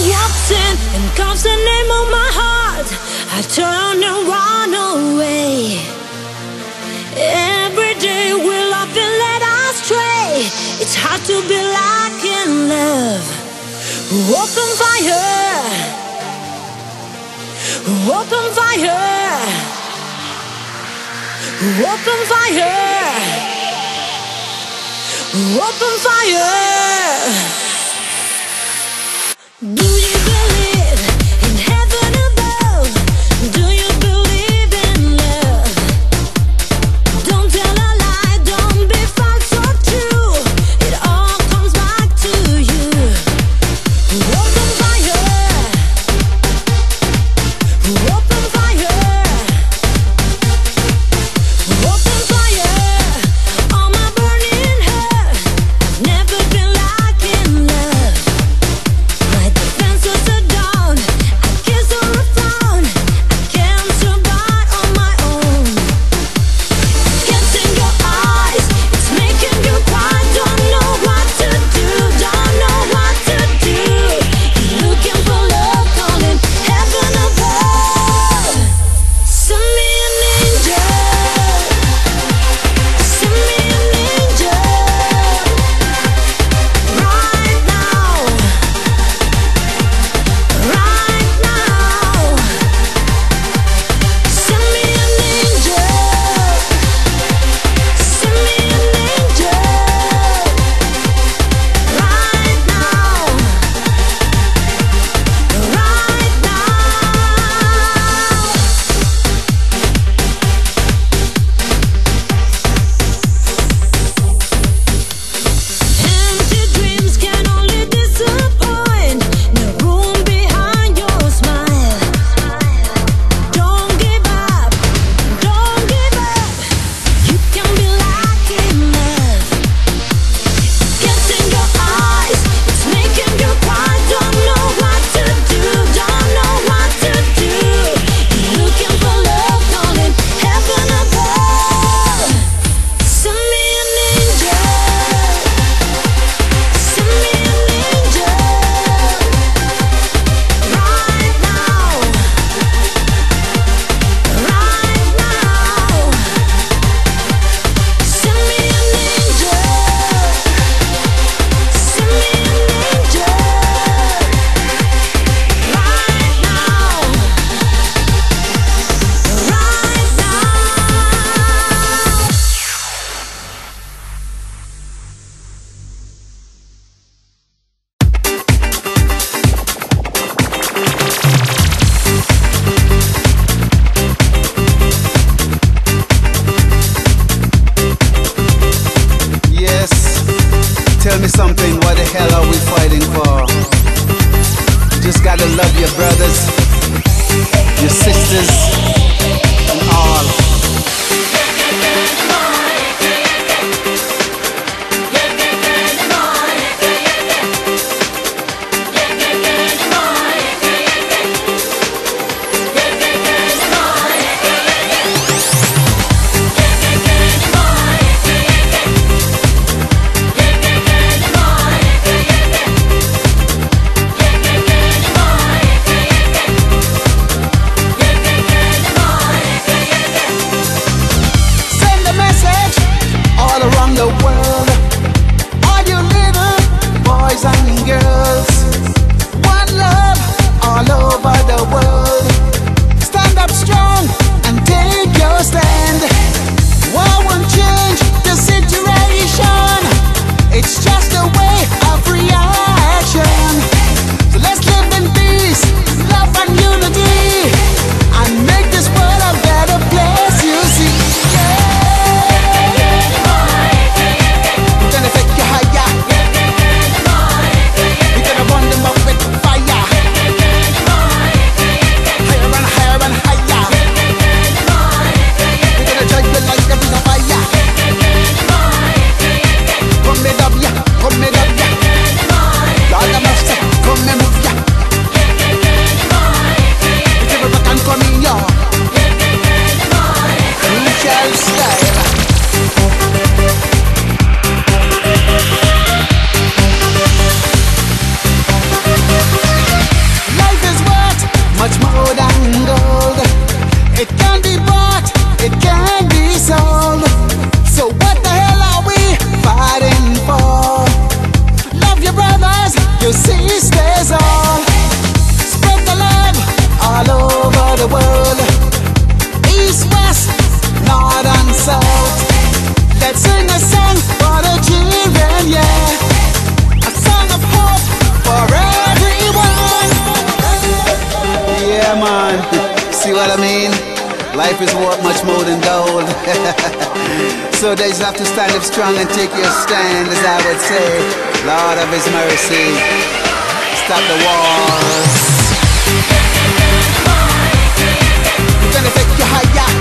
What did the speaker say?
walks in and calls the name of my heart, I turn and run away. Every day we love and let us stray. It's hard to be like in love. Open fire, open fire, open fire, open fire. Do you believe in heaven above? Do you believe in love? Don't tell a lie, don't be false or true. It all comes back to you. Open fire, open fire, open fire on my burning heart. Never been like in to sisters all. Spread the love all over the world. East, west, north and south. Let's sing a song for the children, yeah. A song of hope for everyone. Yeah, man. See what I mean? Life is worth much more than gold. So they just have to stand up strong and take your stand, as I would say. Lord of His mercy, stop the wars. We're gonna take you higher.